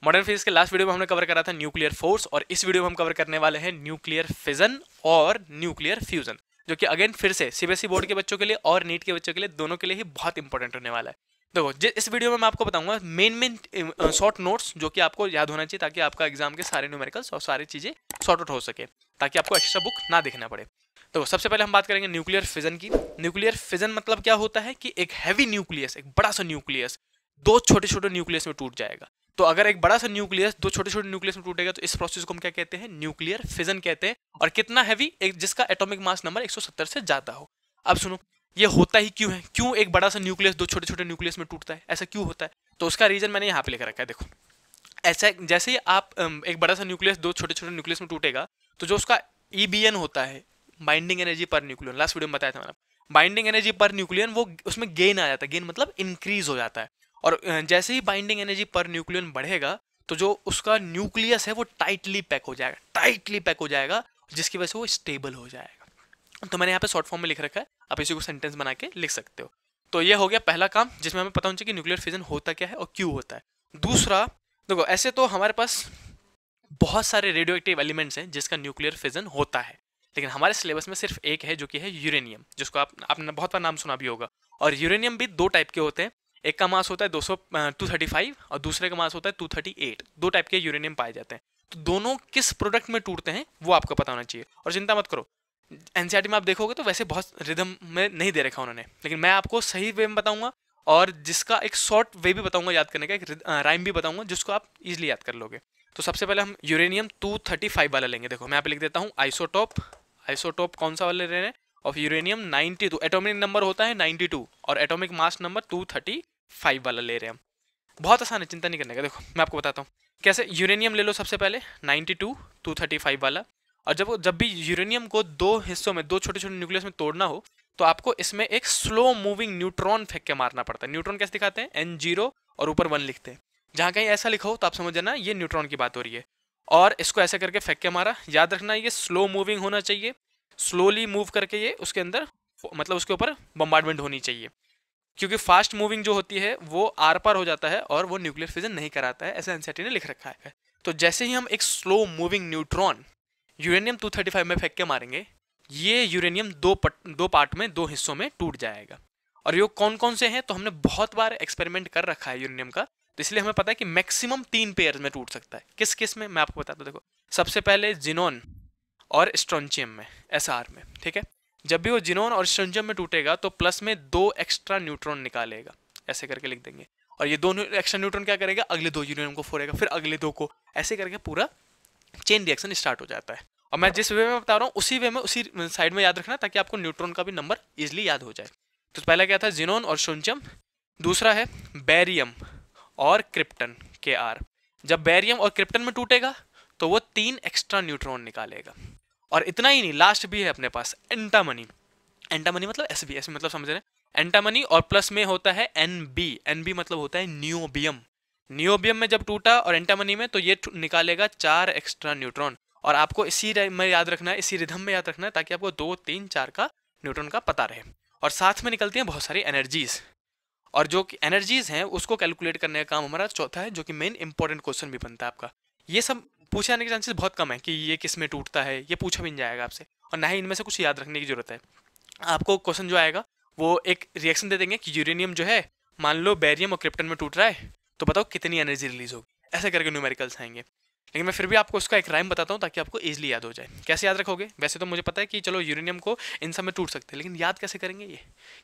Modern physics के last video में हमने कवर करा था न्यूक्लियर फोर्स, और इस वीडियो में हम कवर करने वाले हैं न्यूक्लियर फिजन और न्यूक्लियर फ्यूजन, जो कि अगेन फिर से सीबीएसई बोर्ड के बच्चों के लिए और नीट के बच्चों के लिए, दोनों के लिए ही बहुत इंपॉर्टेंट होने वाला है। देखो इस वीडियो में मैं आपको बताऊंगा मेन शॉर्ट नोट्स जो कि आपको याद होना चाहिए, ताकि आपका एग्जाम के सारे न्यूमेरिकल्स और सारी चीजें सॉर्ट आउट हो सके, ताकि आपको एक्स्ट्रा बुक ना देखना पड़े। तो सबसे पहले हम बात करेंगे न्यूक्लियर फिजन की। न्यूक्लियर फिजन मतलब क्या होता है कि एक हैवी न्यूक्लियस, एक बड़ा सा न्यूक्लियस दो छोटे छोटे न्यूक्लियस में टूट जाएगा। तो अगर एक बड़ा सा न्यूक्लियस दो छोटे छोटे न्यूक्लियस में टूटेगा तो इस प्रोसेस को हम क्या कहते हैं? न्यूक्लियर फिजन कहते हैं। और कितना हैवी? एक जिसका एटॉमिक मास नंबर 170 से ज्यादा हो। अब सुनो, ये होता ही क्यों है? क्यों एक बड़ा सा न्यूक्लियस दो छोटे छोटे न्यूक्लियस में टूटता है? ऐसा क्यों होता है? तो उसका रीजन मैंने यहाँ पे लिख रखा है। देखो, ऐसा जैसे ही आप एक बड़ा सा न्यूक्लियस दो छोटे छोटे न्यूक्लियस में टूटेगा तो जो उसका EBN होता है, binding energy per nucleon, last video में बताया था मैंने, बाइंडिंग एनर्जी पर न्यूक्लियन, वो उसमें गेन आ जाता है। गेन मतलब इंक्रीज हो जाता है। और जैसे ही बाइंडिंग एनर्जी पर न्यूक्लियन बढ़ेगा तो जो उसका न्यूक्लियस है वो टाइटली पैक हो जाएगा, टाइटली पैक हो जाएगा, जिसकी वजह से वो स्टेबल हो जाएगा। तो मैंने यहाँ पे शॉर्ट फॉर्म में लिख रखा है, आप इसी को सेंटेंस बना के लिख सकते हो। तो ये हो गया पहला काम, जिसमें हमें पता होना चाहिए कि न्यूक्लियर फिजन होता क्या है और क्यों होता है। दूसरा, देखो ऐसे तो हमारे पास बहुत सारे रेडियो एक्टिव एलिमेंट्स हैं जिसका न्यूक्लियर फिजन होता है, लेकिन हमारे सिलेबस में सिर्फ एक है, जो कि है यूरेनियम, जिसको आपने बहुत बार नाम सुना भी होगा। और यूरेनियम भी दो टाइप के होते हैं, एक का मास होता है 235 और दूसरे का मास होता है 238। दो टाइप के यूरेनियम पाए जाते हैं। तो दोनों किस प्रोडक्ट में टूटते हैं वो आपको पता होना चाहिए। और चिंता मत करो, एनसीईआरटी में आप देखोगे तो वैसे बहुत रिदम में नहीं दे रखा उन्होंने, लेकिन मैं आपको सही वे में बताऊंगा और जिसका एक शॉर्ट वे भी बताऊंगा याद करने का, एक राइम भी बताऊंगा जिसको आप इजीली याद कर लोगे। तो सबसे पहले हम यूरेनियम 235 वाला लेंगे। देखो मैं यहाँ पे लिख देता हूँ आइसोटोप कौन सा वाले ले रहे हैं? Of uranium 92। एटॉमिक नंबर होता है 92 और एटॉमिक मास नंबर 235 वाला ले रहे हैं हम। बहुत आसान है, चिंता नहीं करने का। देखो मैं आपको बताता हूँ कैसे। यूरेनियम ले लो सबसे पहले 92 235 वाला, और जब भी यूरेनियम को दो हिस्सों में, दो छोटे छोटे न्यूक्लियस में तोड़ना हो तो आपको इसमें एक स्लो मूविंग न्यूट्रॉन फेंक के मारना पड़ता है। न्यूट्रॉन कैसे दिखाते हैं? N0 और ऊपर 1 लिखते हैं। जहां कहीं ऐसा लिखा हो तो आप समझ जाना ये न्यूट्रॉन की बात हो रही है। और इसको ऐसे करके फेंक के मारा। याद रखना ये स्लो मूविंग होना चाहिए, स्लोली मूव करके ये उसके अंदर, मतलब उसके ऊपर बम्बार्डमेंट होनी चाहिए, क्योंकि फास्ट मूविंग जो होती है वो आर पार हो जाता है और वो न्यूक्लियर फिजन नहीं कराता है, ऐसा एनसीईआरटी ने लिख रखा है। तो जैसे ही हम एक स्लो मूविंग न्यूट्रॉन यूरेनियम 235 में फेंक के मारेंगे, ये यूरेनियम दो पार्ट में, दो हिस्सों में टूट जाएगा। और ये कौन कौन से हैं? तो हमने बहुत बार एक्सपेरिमेंट कर रखा है यूरेनियम का, तो इसलिए हमें पता है कि मैक्सिमम 3 पेयर में टूट सकता है। किस किस में? मैं आपको बताता हूँ। देखो सबसे पहले जिनोन और स्ट्रोंचियम में, SR में, ठीक है। जब भी वो जिनोन और स्ट्रोंचियम में टूटेगा तो प्लस में 2 एक्स्ट्रा न्यूट्रॉन निकालेगा, ऐसे करके लिख देंगे। और ये दोनों एक्स्ट्रा न्यूट्रॉन क्या करेगा? अगले 2 यूरेनियम को फोड़ेगा, फिर अगले 2 को, ऐसे करके पूरा चेन रिएक्शन स्टार्ट हो जाता है। और मैं जिस वे में बता रहा हूँ उसी वे में, उसी साइड में याद रखना, ताकि आपको न्यूट्रॉन का भी नंबर इजीली याद हो जाए। तो पहला क्या था? जिनोन और स्ट्रोंचियम। दूसरा है बेरियम और क्रिप्टन, Kr। जब बेरियम और क्रिप्टन में टूटेगा तो वो 3 एक्स्ट्रा न्यूट्रॉन निकालेगा। और इतना ही नहीं, लास्ट भी है अपने पास एंटामनी। एंटामनी मतलब SB मतलब समझ रहे हैं? एंटामनी, और प्लस में होता है NB मतलब होता है नियोबियम। नियोबियम में जब टूटा और एंटामनी में, तो ये निकालेगा 4 एक्स्ट्रा न्यूट्रॉन। और आपको इसी में याद रखना है, इसी रिधम में याद रखना है, ताकि आपको 2 3 4 का न्यूट्रॉन का पता रहे। और साथ में निकलती हैं बहुत सारी एनर्जीज, और जो एनर्जीज हैं उसको कैलकुलेट करने का काम हमारा चौथा है, जो कि मेन इंपॉर्टेंट क्वेश्चन भी बनता है आपका। ये सब पूछे जाने के चांसेस बहुत कम है कि ये किस में टूटता है, ये पूछा भी नहीं जाएगा आपसे, और ना ही इनमें से कुछ याद रखने की जरूरत है। आपको क्वेश्चन जो आएगा वो एक रिएक्शन दे देंगे कि यूरेनियम जो है, मान लो बेरियम और क्रिप्टन में टूट रहा है, तो बताओ कितनी एनर्जी रिलीज होगी, ऐसे करके न्यूमेरिकल्स आएंगे। लेकिन मैं फिर भी आपको उसका एक राइम बताता हूँ ताकि आपको इजीली याद हो जाए। कैसे याद रखोगे? वैसे तो मुझे पता है कि चलो यूरेनियम को इन सब में टूट सकते हैं, लेकिन याद कैसे करेंगे? ये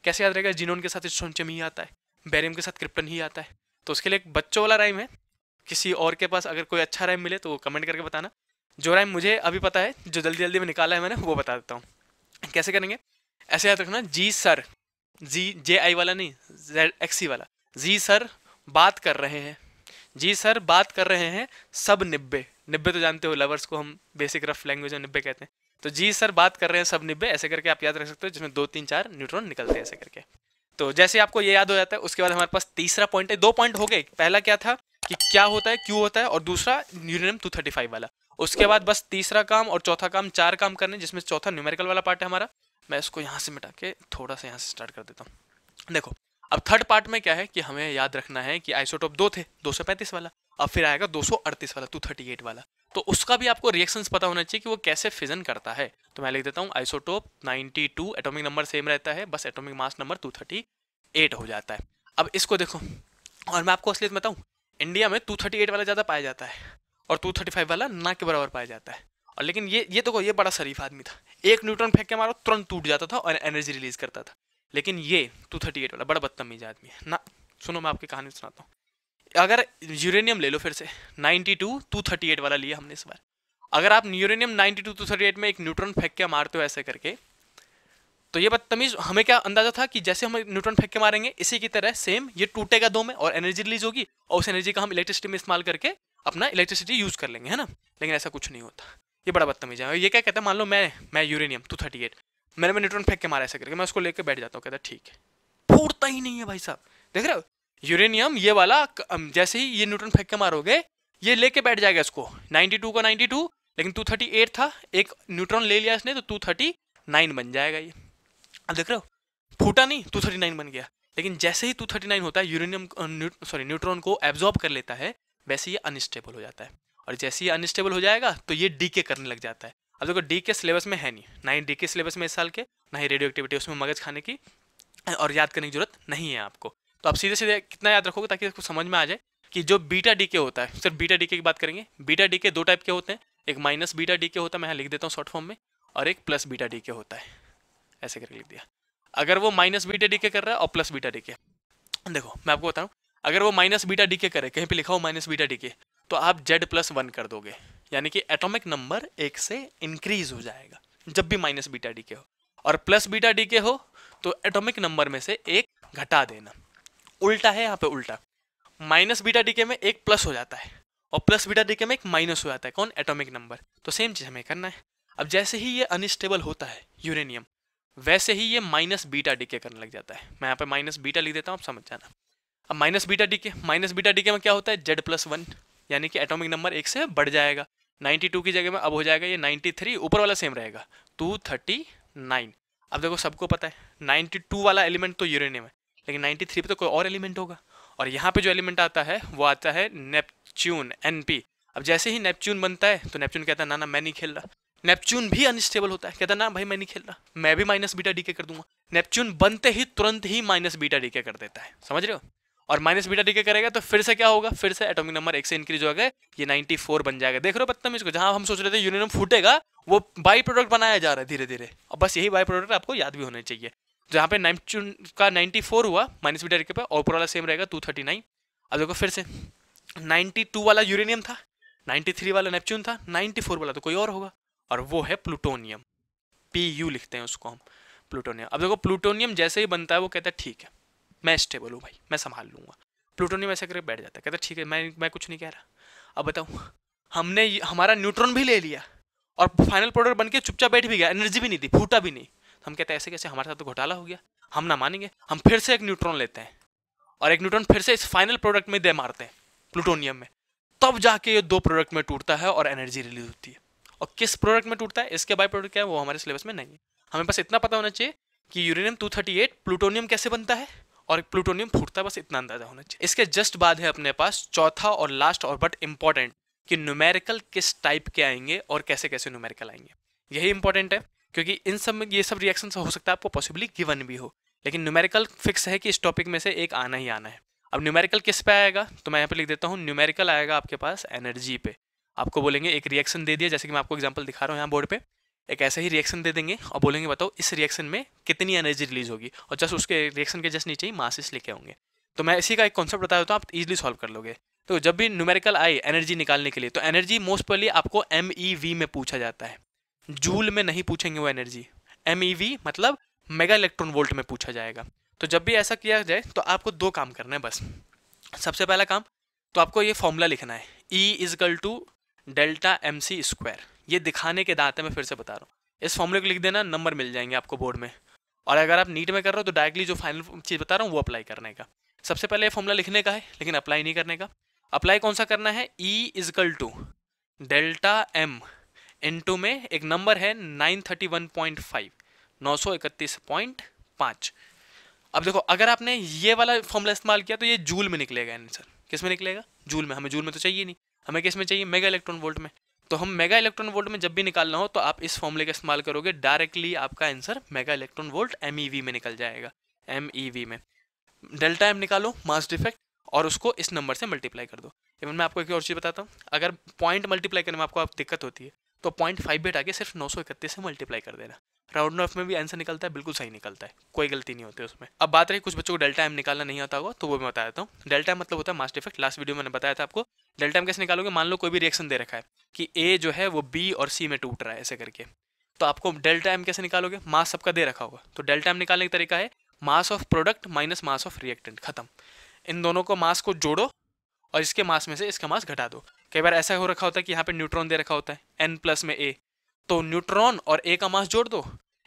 कैसे याद रहेगा? जिनोन के साथ स्ट्रोंचियम ही आता है, बेरियम के साथ क्रिप्टन ही आता है। तो उसके लिए एक बच्चों वाला राइम है। किसी और के पास अगर कोई अच्छा राइम मिले तो कमेंट करके बताना। जो राइम मुझे अभी पता है, जो जल्दी जल्दी में निकाला है मैंने, वो बता देता हूँ। कैसे करेंगे? ऐसे याद रखना, जी सर, JI वाला नहीं, ZXC वाला। जी सर बात कर रहे हैं, जी सर बात कर रहे हैं सब 90 तो जानते हो, लवर्स को हम बेसिक रफ लैंग्वेज में 90 कहते हैं। तो जी सर बात कर रहे हैं सब 90, ऐसे करके आप याद रख सकते हो, जिसमें 2 3 4 न्यूट्रॉन निकलते हैं ऐसे करके। तो जैसे आपको ये याद हो जाता है, उसके बाद हमारे पास तीसरा पॉइंट है। 2 पॉइंट हो गए। पहला क्या था कि क्या होता है, क्यों होता है, और दूसरा यूरेनियम 235 वाला। उसके बाद बस तीसरा काम और चौथा काम, 4 काम करने, जिसमें चौथा न्यूमेरिकल वाला पार्ट है हमारा। मैं इसको यहाँ से मिटा के थोड़ा सा यहाँ से स्टार्ट कर देता हूँ। देखो अब थर्ड पार्ट में क्या है कि हमें याद रखना है कि आइसोटोप 2 थे, 235 वाला। अब फिर आएगा 238 वाला 238 वाला, तो उसका भी आपको रिएक्शंस पता होना चाहिए कि वो कैसे फिजन करता है। तो मैं लिख देता हूँ आइसोटोप 92, एटॉमिक नंबर सेम रहता है, बस एटॉमिक मास नंबर 238 हो जाता है। अब इसको देखो, और मैं आपको असलियत बताऊँ, इंडिया में 238 वाला ज़्यादा पाया जाता है और 235 वाला ना के बराबर पाया जाता है। और लेकिन ये देखो, ये बड़ा शरीफ आदमी था, एक न्यूट्रॉन फेंक के मारो तुरंत टूट जाता था और एनर्जी रिलीज करता था। लेकिन ये 238 वाला बड़ा बदतमीज आदमी है ना। सुनो मैं आपकी कहानी सुनाता हूँ। अगर यूरेनियम ले लो फिर से 92 238 वाला लिया हमने इस बार, अगर आप यूरेनियम 92 238 में एक न्यूट्रॉन फेंक के मारते हो ऐसे करके, तो ये बदतमीज हमें क्या अंदाजा था कि जैसे हम न्यूट्रॉन फेंक के मारेंगे इसी की तरह सेम ये टूटेगा दो में और एनर्जी रिलीज होगी और उस एनर्जी का हम इलेक्ट्रिसिटी में इस्तेमाल करके अपना इलेक्ट्रिसिटी यूज कर लेंगे, है ना। लेकिन ऐसा कुछ नहीं होता, ये बड़ा बदतमीज है। ये क्या कहता है, मान लो मैं यूरेनियम 238 मैंने न्यूट्रॉन फेंक के मारा ऐसे करके, मैं उसको लेकर बैठ जाता हूँ, कहता ठीक है, फूटता ही नहीं है भाई साहब। देख रहे हो यूरेनियम ये वाला, जैसे ही ये न्यूट्रॉन फेंक के मारोगे ये लेके बैठ जाएगा इसको, 92 का 92, लेकिन 238 था, एक न्यूट्रॉन ले लिया इसने तो 239 बन जाएगा ये। अब देख रहे हो फूटा नहीं, 239 बन गया। लेकिन जैसे ही 239 होता है यूरेनियम न्यूट्रॉन को एब्जॉर्ब कर लेता है, वैसे ये अनस्टेबल हो जाता है, और जैसे ही अनस्टेबल हो जाएगा तो ये डीके करने लग जाता है। अब देखो डीके सिलेबस में है नहीं, ना ही डीके सिलेबस में इस साल के, ना ही रेडियो एक्टिविटी, उसमें मगज खाने की और याद करने की जरूरत नहीं है आपको। तो आप सीधे सीधे कितना याद रखोगे ताकि इसको समझ में आ जाए कि जो बीटा डीके होता है, सिर्फ बीटा डीके की बात करेंगे। बीटा डीके दो टाइप के होते हैं, एक माइनस बीटा डीके होता है, मैं यहाँ लिख देता हूँ शॉर्ट फॉर्म में, और एक प्लस बीटा डीके होता है, ऐसे करके लिख दिया। अगर वो माइनस बीटा डीके कर रहा है और प्लस बीटा डीके, देखो मैं आपको बताऊँ, अगर वो माइनस बीटा डीके करे, कहीं पे लिखा हो माइनस बीटा डीके, तो आप Z+1 कर दोगे, यानी कि एटॉमिक नंबर 1 से इंक्रीज हो जाएगा जब भी माइनस बीटा डीके हो, और प्लस बीटा डीके हो तो एटॉमिक नंबर में से एक घटा देना। उल्टा है यहाँ पे, उल्टा, माइनस बीटा डीके में एक प्लस हो जाता है और प्लस बीटा डीके में एक माइनस हो जाता है, कौन, एटॉमिक नंबर। तो सेम चीज हमें करना है। अब जैसे ही ये अनस्टेबल होता है यूरेनियम, वैसे ही ये माइनस बीटा डीके करने लग जाता है। मैं यहाँ पे माइनस बीटा लिख देता हूँ, आप समझ जाना। अब माइनस बीटा डीके में क्या होता है, Z+1, यानी कि एटॉमिक नंबर 1 से बढ़ जाएगा। 92 की जगह में अब हो जाएगा ये 93, ऊपर वाला सेम रहेगा 239। अब देखो सबको पता है 92 वाला एलिमेंट तो यूरेनियम है, लेकिन 93 पे तो कोई और एलिमेंट होगा, और यहाँ पे जो एलिमेंट आता है वो आता है नेपच्यून, NP। अब जैसे ही नेपच्यून बनता है तो नेपच्यून कहता है ना मैं नहीं खेल रहा। नेपच्यून भी अनस्टेबल होता है, कहता ना भाई मैं नहीं खेल रहा, मैं भी माइनस बीटा डीके कर दूंगा। नेपच्यून बनते ही तुरंत ही माइनस बीटा डीके कर देता है, समझ रहे हो। और माइनस बीटा डीके करेगा तो फिर से क्या होगा, फिर से एटॉमिक नंबर 1 से इंक्रीज हो गया, ये 94 बन जाएगा। देख रहे हो बदतमीज को, जहां हम सोच रहे थे यूरेनियम फूटेगा, वो बाई प्रोडक्ट बनाया जा रहा है धीरे धीरे। और बस यही बाई प्रोडक्ट आपको याद भी होने चाहिए। जहाँ पे नेपच्यून का 94 हुआ माइनस बीटा डीके पे, और ऊपर वाला सेम रहेगा 239। अब देखो फिर से 92 वाला यूरेनियम था, 93 वाला नेपच्यून था, 94 वाला तो कोई और होगा, और वो है प्लूटोनियम, PU लिखते हैं उसको हम, प्लूटोनियम। अब देखो प्लूटोनियम जैसे ही बनता है वो कहता है ठीक है मैं स्टेबल हूँ भाई, मैं संभाल लूंगा। प्लूटोनियम ऐसे करके बैठ जाता है, कहता है ठीक है मैं कुछ नहीं कह रहा। अब बताऊँ, हमने हमारा न्यूट्रॉन भी ले लिया और फाइनल प्रोडक्ट बन के चुपचाप बैठ भी गया, एनर्जी भी नहीं थी, फूटा भी नहीं। हम कहते हैं ऐसे कैसे, हमारे साथ तो घोटाला हो गया, हम ना मानेंगे। हम फिर से एक न्यूट्रॉन लेते हैं और एक न्यूट्रॉन फिर से इस फाइनल प्रोडक्ट में दे मारते हैं, प्लूटोनियम में, तब जाके ये दो प्रोडक्ट में टूटता है और एनर्जी रिलीज होती है। और किस प्रोडक्ट में टूटता है, इसके बाय प्रोडक्ट क्या है वो हमारे सिलेबस में नहीं है। हमें बस इतना पता होना चाहिए कि यूरेनियम 238 प्लूटोनियम कैसे बनता है और प्लूटोनियम फूटता है, बस इतना अंदाजा होना चाहिए। इसके जस्ट बाद है अपने पास चौथा और लास्ट और बट इंपॉर्टेंट, कि न्यूमेरिकल किस टाइप के आएंगे और कैसे कैसे न्यूमेरिकल आएंगे। यही इंपॉर्टेंट है, क्योंकि इन सब में ये सब रिएक्शन हो सकता है आपको पॉसिबली गिवन भी हो, लेकिन न्यूमेरिकल फिक्स है कि इस टॉपिक में से एक आना ही आना है। अब न्यूमेरिकल किस पे आएगा, तो मैं यहाँ पे लिख देता हूँ, न्यूमेरिकल आएगा आपके पास एनर्जी पे। आपको बोलेंगे एक रिएक्शन दे दिया, जैसे कि मैं आपको एग्जांपल दिखा रहा हूँ यहाँ बोर्ड पे, एक ऐसे ही रिएक्शन दे देंगे और बोलेंगे बताओ इस रिएक्शन में कितनी एनर्जी रिलीज होगी, और जस्ट उसके रिएक्शन के जस्ट नीचे ही मासेस लिखे होंगे। तो मैं इसी का एक कॉन्सेप्ट बताया तो आप इजीली सॉल्व कर लोगे। तो जब भी न्यूमेरिकल आए एनर्जी निकालने के लिए, तो एनर्जी मोस्ट प्रोबेबली आपको MEV में पूछा जाता है, जूल में नहीं पूछेंगे वो एनर्जी। MEV मतलब मेगा इलेक्ट्रॉन वोल्ट में पूछा जाएगा। तो जब भी ऐसा किया जाए तो आपको दो काम करना है बस। सबसे पहला काम तो आपको ये फॉर्मूला लिखना है, E=ΔMc²। ये दिखाने के दांत है, मैं फिर से बता रहा हूँ। इस फॉर्मूले को लिख देना, नंबर मिल जाएंगे आपको बोर्ड में। और अगर आप नीट में कर रहे हो तो डायरेक्टली जो फाइनल चीज़ बता रहा हूँ वो अप्लाई करने का। सबसे पहले ये फॉर्मूला लिखने का है, लेकिन अप्लाई नहीं करने का। अप्लाई कौन सा करना है, E=ΔM इनटू में एक नंबर है 931.5, 931.5। अब देखो अगर आपने ये वाला फॉर्मूला इस्तेमाल किया तो ये जूल में निकलेगा आंसर, किस में निकलेगा? जूल में। हमें जूल में तो चाहिए नहीं, हमें किस में चाहिए? मेगा इलेक्ट्रॉन वोल्ट में। तो हम मेगा इलेक्ट्रॉन वोल्ट में जब भी निकालना हो तो आप इस फॉर्मूले का इस्तेमाल करोगे, डायरेक्टली आपका answer mega electron volt MEV में निकल जाएगा। MEV में डेल्टा एम निकालो, मास डिफेक्ट, और उसको इस नंबर से मल्टीप्लाई कर दो। इवन मैं आपको एक और चीज़ बताता हूँ, अगर पॉइंट मल्टीप्लाई करने में आपको दिक्कत होती है तो 0.5 बेट आगे सिर्फ 931 से मल्टीप्लाई कर देना। राउंड ऑफ में भी आंसर निकलता है, बिल्कुल सही निकलता है, कोई गलती नहीं होती उसमें। अब बात रही कुछ बच्चों को डेल्टा एम निकालना नहीं आता होगा, तो वो मैं बता देता हूँ। डेल्टा एम मतलब होता है मास डिफेक्ट। लास्ट वीडियो में मैंने बताया था आपको। डेल्टा एम कैसे निकालोगे? मान लो कोई भी रिएक्शन दे रखा है कि ए जो है वो बी और सी में टूट रहा है ऐसे करके, तो आपको डेल्टा एम कैसे निकालोगे? मास सबका दे रखा होगा, तो डेल्टा एम निकालने का तरीका है mass of product minus mass of reactant, खत्म। इन दोनों को मास को जोड़ो और इसके मास में से इसका मास घटा दो। कई बार ऐसा हो रखा होता है कि यहाँ पे न्यूट्रॉन दे रखा होता है n प्लस में a, तो न्यूट्रॉन और a का मास जोड़ दो,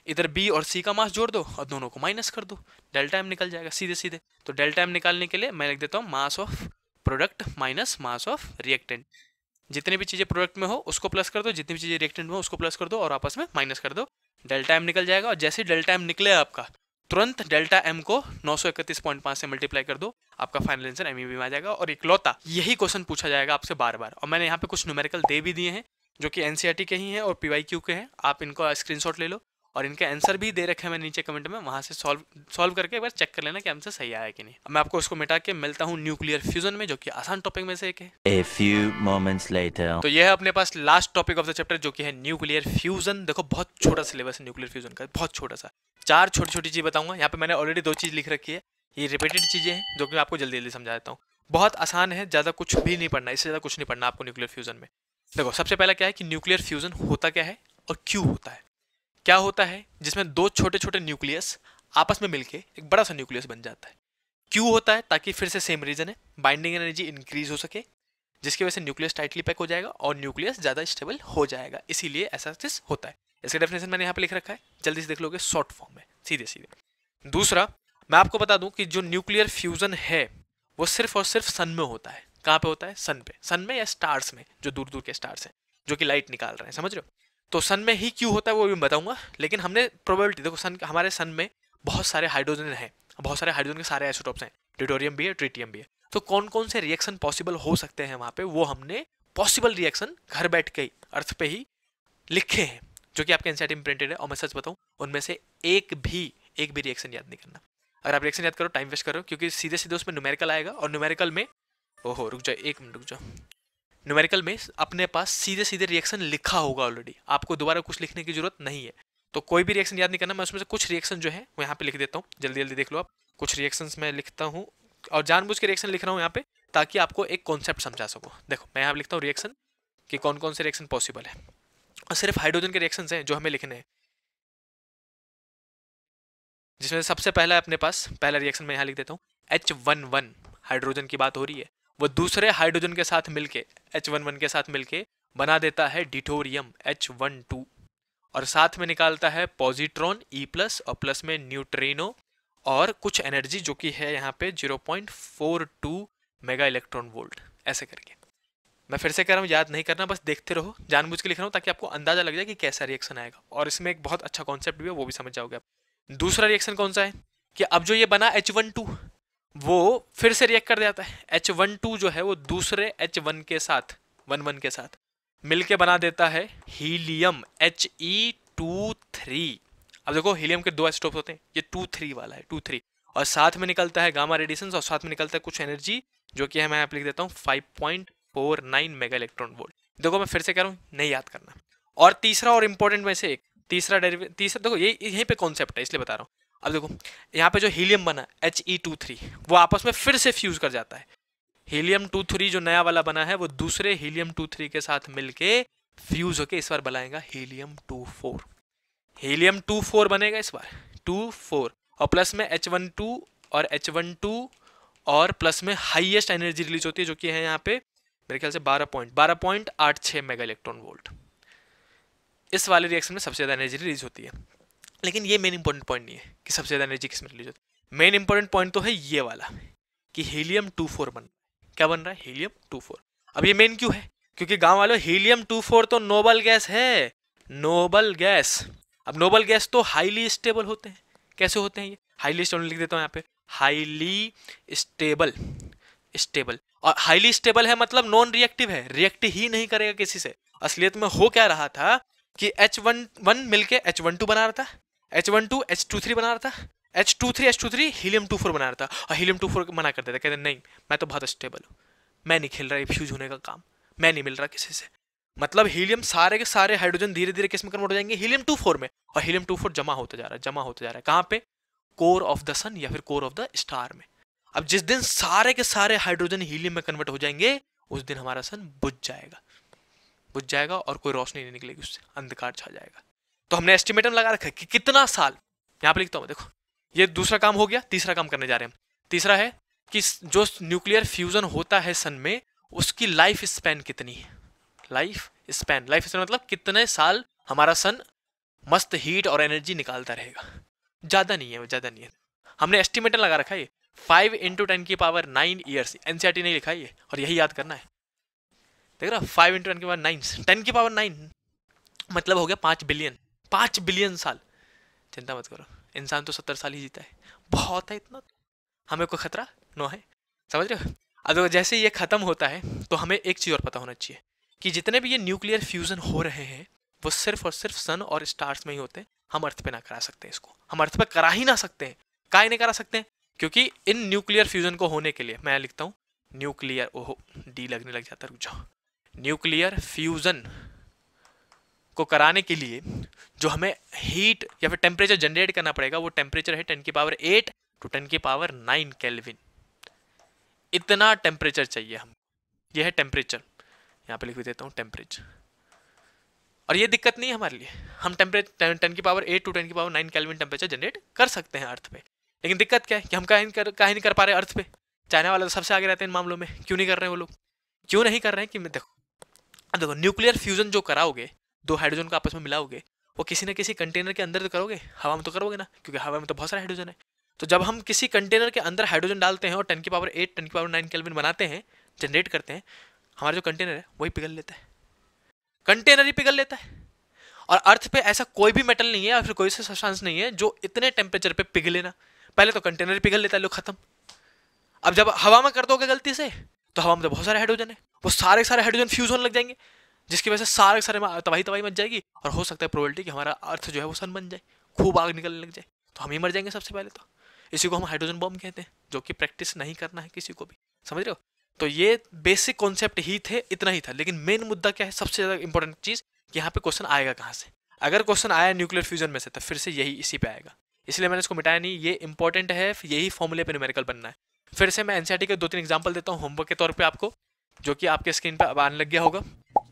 इधर b और c का मास जोड़ दो और दोनों को माइनस कर दो, डेल्टा एम निकल जाएगा सीधे सीधे। तो डेल्टा एम निकालने के लिए मैं लिख देता हूँ mass of product minus mass of reactant. जितनी भी चीज़ें प्रोडक्ट में हो उसको प्लस कर दो, जितनी भी चीज़ें रिएक्टेंट में हो उसको प्लस कर दो और आपस में माइनस कर दो, डेल्टा एम निकल जाएगा। और जैसे डेल्टा एम निकले आपका, तुरंत डेल्टा एम को 931.5 से मल्टीप्लाई कर दो, आपका फाइनल आंसर MEV में आ जाएगा। और इकलौता यही क्वेश्चन पूछा जाएगा आपसे बार बार। और मैंने यहाँ पे कुछ न्यूमेरिकल दे भी दिए हैं जो कि NCERT के ही हैं और PYQ के हैं, आप इनको स्क्रीनशॉट ले लो और इनके आंसर भी दे रखे हैं मैंने नीचे कमेंट में, वहाँ से सॉल्व करके एक बार चेक कर लेना कि आंसर सही आया कि नहीं। अब मैं आपको इसको मिटा के मिलता हूँ न्यूक्लियर फ्यूजन में, जो कि आसान टॉपिक में से एक है। A few moments later. तो यह है अपने पास last topic of the chapter, जो कि है न्यूक्लियर फ्यूजन। देखो बहुत छोटा सिलेबस है न्यूक्लियर फ्यूजन का, बहुत छोटा सा। 4 छोटी छोटी चीज़ बताऊंगा। यहाँ पे मैंने ऑलरेडी 2 चीज़ लिख रखी है, ये रिपीटेड चीज़ें हैं जो कि मैं आपको जल्दी जल्दी समझा देता हूँ। बहुत आसान है, ज़्यादा कुछ भी नहीं पढ़ना, इससे ज़्यादा कुछ नहीं पढ़ना आपको न्यूक्लियर फ्यूजन में। देखो सबसे पहला क्या है कि न्यूक्लियर फ्यूजन होता क्या है और क्यों होता है। क्या होता है? जिसमें 2 छोटे छोटे न्यूक्लियस आपस में मिलके एक बड़ा सा न्यूक्लियस बन जाता है। क्यों होता है? ताकि फिर से सेम रीजन है, बाइंडिंग एनर्जी इंक्रीज हो सके, जिसकी वजह से न्यूक्लियस टाइटली पैक हो जाएगा और न्यूक्लियस ज़्यादा स्टेबल हो जाएगा, इसीलिए ऐसा चीज होता है। इसका डेफिनेशन मैंने यहाँ पे लिख रखा है, जल्दी से देख लोगे शॉर्ट फॉर्म में सीधे सीधे। दूसरा मैं आपको बता दूं कि जो न्यूक्लियर फ्यूजन है वो सिर्फ और सिर्फ सन में होता है। कहाँ पे होता है? सन पे। सन में या स्टार्स में, जो दूर दूर के स्टार्स हैं जो कि लाइट निकाल रहे हैं, समझ रहे हो? तो सन में ही क्यों होता है वो भी बताऊंगा, लेकिन हमने प्रोबेबिलिटी देखो, सन हमारे सन में बहुत सारे हाइड्रोजन है, बहुत सारे हाइड्रोजन के सारे आइसोटॉप्स हैं, ड्यूटेरियम भी है, ट्रिटियम भी है। तो कौन कौन से रिएक्शन पॉसिबल हो सकते हैं वहां पे, वो हमने पॉसिबल रिएक्शन घर बैठ के अर्थ पे ही लिखे हैं, जो कि आपके एनसीईआरटी में प्रिंटेड है। और मैं सच बताऊं, उनमें से एक भी रिएक्शन याद नहीं करना। अगर आप रिएक्शन याद करो टाइम वेस्ट करो, क्योंकि सीधे सीधे उसमें न्यूमेरिकल आएगा और न्यूमेरिकल में ओहो रुक जाओ, 1 मिनट रुक जाओ। न्यूमेरिकल में अपने पास सीधे सीधे रिएक्शन लिखा होगा ऑलरेडी, आपको दोबारा कुछ लिखने की जरूरत नहीं है। तो कोई भी रिएक्शन याद नहीं करना। मैं उसमें से कुछ रिएक्शन जो है वो यहाँ पे लिख देता हूँ, जल्दी जल्दी देख लो आप। कुछ रिएक्शंस मैं लिखता हूँ और जानबूझ के रिएक्शन लिख रहा हूँ यहाँ पे, ताकि आपको एक कॉन्सेप्ट समझा सकूँ। देखो मैं यहाँ लिखता हूँ रिएक्शन कि कौन कौन से रिएक्शन पॉसिबल है, और सिर्फ हाइड्रोजन के रिएक्शन हैं जो हमें लिखने हैं, जिसमें सबसे पहला अपने पास पहला रिएक्शन मैं यहाँ लिख देता हूँ। H11 हाइड्रोजन की बात हो रही है, वो दूसरे हाइड्रोजन के साथ मिलके H11 के साथ मिलके बना देता है डिटोरियम H12, और साथ में निकालता है पॉजिट्रॉन E+ और प्लस में न्यूट्रिनो और कुछ एनर्जी जो कि है यहाँ पे 0.42 मेगा इलेक्ट्रॉन वोल्ट, ऐसे करके। मैं फिर से कह रहा हूँ, याद नहीं करना, बस देखते रहो, जानबूझ के लिख रहा हूँ ताकि आपको अंदाजा लग जाए कि कैसा रिएक्शन आएगा। और इसमें एक बहुत अच्छा कॉन्सेप्ट भी है, वो भी समझ जाओगे आप। दूसरा रिएक्शन कौन सा है कि अब जो ये बना H12 वो फिर से रिएक्ट कर जाता है। H12 जो है वो दूसरे H1 के साथ 11 के साथ मिलके बना देता है हीलियम He23। अब देखो हीलियम के 2 आइसोटोप होते हैं, ये 2-3 वाला है 2-3, और साथ में निकलता है गामा रेडिएशन और साथ में निकलता है कुछ एनर्जी जो कि है, मैं यहाँ पे लिख देता हूँ 5.49 मेगा इलेक्ट्रॉन वोल्ट। देखो मैं फिर से कह रहा हूँ, नहीं याद करना। और तीसरा और इंपॉर्टेंट में से एक तीसरा देखो ये यहीं पे कॉन्सेप्ट है इसलिए बता रहा हूँ। अब देखो यहाँ पे जो हीलियम बना He23 वो आपस में फिर से फ्यूज कर जाता है। हीलियम 23 जो नया वाला बना है वो दूसरे हीलियम 23 के साथ मिलके फ्यूज होके इस बार बनाएगा हीलियम 24। हीलियम 24 बनेगा इस बार 24, और प्लस में H12 और H12 और प्लस में हाईएस्ट एनर्जी रिलीज होती है जो कि है यहाँ पे मेरे ख्याल से 12.86 मेगा इलेक्ट्रॉन वोल्ट। इस वाले रिएक्शन में सबसे ज्यादा एनर्जी रिलीज होती है। लेकिन ये मेन इंपॉर्टेंट पॉइंट नहीं है कि सबसे ज्यादा एनर्जी किसमें रिलीज होती है। मेन इंपॉर्टेंट पॉइंट तो है ये वाला कि हीलियम 24 क्या बन रहा है? हीलियम 24। अब ये मेन क्यों है? क्योंकि गांव वालों हीलियम 24 तो नोबल गैस है, नोबल गैस। अब नोबल गैस तो हाईली स्टेबल होते हैं। कैसे होते हैं ये? हाईली स्टेबल लिख देता हूँ यहाँ पे, हाईली स्टेबल स्टेबल, और हाईली स्टेबल है मतलब नॉन रिएक्टिव है, रिएक्ट ही नहीं करेगा किसी से। असलियत में हो क्या रहा था कि H11 मिलके H12 बना रहा था, H12 H23 बना रहा था, H23 हीलियम-24 बना रहा था, और हीलियम-24 मना कर देता, कहते नहीं मैं तो बहुत स्टेबल हूँ, मैं नहीं खेल रहा फ्यूज होने का काम, मैं नहीं मिल रहा किसी से। मतलब हीलियम सारे के सारे हाइड्रोजन धीरे धीरे किस में कन्वर्ट हो जाएंगे, हीलियम-24 में, और हीलियम-24 जमा होता जा रहा है, जमा होता जा रहा है कहाँ पे, कोर ऑफ द सन या फिर कोर ऑफ द स्टार में। अब जिस दिन सारे के सारे हाइड्रोजन हीलियम में कन्वर्ट हो जाएंगे उस दिन हमारा सन बुझ जाएगा और कोई रोशनी नहीं निकलेगी उससे, अंधकार छा जाएगा। तो हमने एस्टिमेट लगा रखा है कि कितना साल, यहाँ पे लिखता हूँ देखो, ये दूसरा काम हो गया। तीसरा काम करने जा रहे हैं हम। तीसरा है कि जो न्यूक्लियर फ्यूजन होता है सन में उसकी लाइफ स्पैन कितनी है। लाइफ स्पैन मतलब कितने साल हमारा सन मस्त हीट और एनर्जी निकालता रहेगा। ज़्यादा नहीं है। हमने एस्टिमेट लगा रखा है 5 × 10⁹ ईयर्स। एनसीईआरटी नहीं लिखा है ये, और यही याद करना है। देख रहा 5 × 10⁹ मतलब हो गया 5 बिलियन साल। चिंता मत करो, इंसान तो 70 साल ही जीता है, बहुत है इतना, हमें कोई खतरा नो है, समझ रहे हो। अब जैसे ये खत्म होता है तो हमें एक चीज़ और पता होना चाहिए कि जितने भी ये न्यूक्लियर फ्यूजन हो रहे हैं वो सिर्फ और सिर्फ सन और स्टार्स में ही होते हैं। हम अर्थ पे ना करा सकते हैं इसको, हम अर्थ पे करा ही ना सकते हैं। काहे नहीं करा सकते हैं? क्योंकि इन न्यूक्लियर फ्यूजन को होने के लिए, मैं लिखता हूँ न्यूक्लियर, ओहो डी लगने लग जाता, रुक जाओ। न्यूक्लियर फ्यूजन को कराने के लिए जो हमें हीट या फिर टेम्परेचर जनरेट करना पड़ेगा वो टेम्परेचर है 10⁸ to 10⁹ केल्विन। इतना टेम्परेचर चाहिए हम, ये है टेम्परेचर, यहाँ पे लिख भी देता हूँ टेम्परेचर। और ये दिक्कत नहीं है हमारे लिए, हम 10⁸ to 10⁹ केल्विन टेम्परेचर जनरेट कर सकते हैं अर्थ पे। लेकिन दिक्कत क्या है कि हम काहे नहीं कर पा रहे अर्थ पे। चाइना वाले तो सबसे आगे रहते हैं इन मामलों में, क्यों नहीं कर रहे हैं वो लोग? क्यों नहीं कर रहे हैं कि देखो न्यूक्लियर फ्यूजन जो कराओगे, दो हाइड्रोजन को आपस में मिलाओगे, वो किसी न किसी कंटेनर के अंदर तो करोगे, हवा में तो करोगे ना, क्योंकि हवा में तो बहुत सारे हाइड्रोजन है। तो जब हम किसी कंटेनर के अंदर हाइड्रोजन डालते हैं और 10⁸ 10⁹ केल्विन बनाते हैं, जनरेट करते हैं, हमारा जो कंटेनर है वही पिघल लेता है, कंटेनर ही पिघल लेता है। और अर्थ पे ऐसा कोई भी मेटल नहीं है या फिर कोई सा सब्सटेंस नहीं है जो इतने टेम्परेचर पे पिघले ना। पहले तो कंटेनर पिघल लेता है, लो खत्म। अब जब हवा में कर दोगे गलती से तो हवा में तो बहुत सारे हाइड्रोजन है, वो सारे हाइड्रोजन फ्यूज होने लग जाएंगे, जिसकी वजह से सारे तबाही मच जाएगी, और हो सकता है प्रोबेबिलिटी कि हमारा अर्थ जो है वो सन बन जाए, खूब आग निकलने लग जाए, तो हम ही मर जाएंगे सबसे पहले। तो इसी को हम हाइड्रोजन बॉम्ब कहते हैं, जो कि प्रैक्टिस नहीं करना है किसी को भी, समझ रहे हो। तो ये बेसिक कॉन्सेप्ट ही थे, इतना ही था। लेकिन मेन मुद्दा क्या है, सबसे ज़्यादा इंपॉर्टेंट चीज़ कि यहाँ पे क्वेश्चन आएगा कहाँ से। अगर क्वेश्चन आया न्यूक्लियर फ्यूजन में से तो फिर से यही इसी पे आएगा, इसलिए मैंने इसको मिटाया नहीं। ये इंपॉर्टेंट है, यही फॉर्मूले पे न्यूमेरिकल बनना है। फिर से मैं एनसीईआरटी के 2-3 एग्जाम्पल देता हूँ होमवर्क के तौर पे आपको, जो कि आपके स्क्रीन पे अब आने लग गया होगा।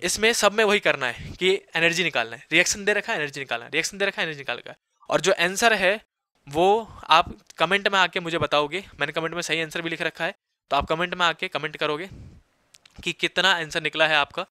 इसमें सब में वही करना है कि एनर्जी निकालना है, रिएक्शन दे रखा है एनर्जी निकालना है, रिएक्शन दे रखा है एनर्जी निकालना है, और जो आंसर है वो आप कमेंट में आके मुझे बताओगे। मैंने कमेंट में सही आंसर भी लिख रखा है, तो आप कमेंट में आके कमेंट करोगे कि कितना आंसर निकला है आपका,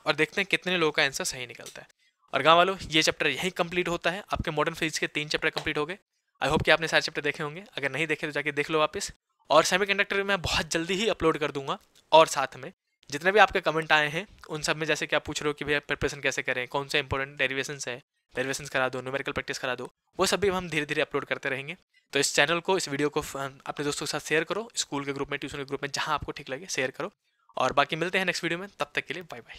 और देखते हैं कितने लोगों का आंसर सही निकलता है। और गाँव वालों, ये चैप्टर यहीं कंप्लीट होता है, आपके मॉडर्न फिजिक्स के 3 चैप्टर कंप्लीट हो गए। आई होप कि आपने सारे चैप्टर देखे होंगे, अगर नहीं देखे तो जाके देख लो वापस। और सेमीकंडक्टर मैं बहुत जल्दी ही अपलोड कर दूंगा, और साथ में जितने भी आपके कमेंट आए हैं उन सब में, जैसे कि आप पूछ रहे हो कि भैया प्रिपरेशन कैसे करें, कौन से इंपॉर्टेंट डेरिवेशंस है, डेरिवेशंस करा दो, न्यूमेरिकल प्रैक्टिस करा दो, वो सब भी हम धीरे धीरे अपलोड करते रहेंगे। तो इस चैनल को, इस वीडियो को अपने दोस्तों के साथ शेयर करो, स्कूल के ग्रुप में, ट्यूशन के ग्रुप में, जहाँ आपको ठीक लगे शेयर करो। और बाकी मिलते हैं नेक्स्ट वीडियो में, तब तक के लिए बाय बाय।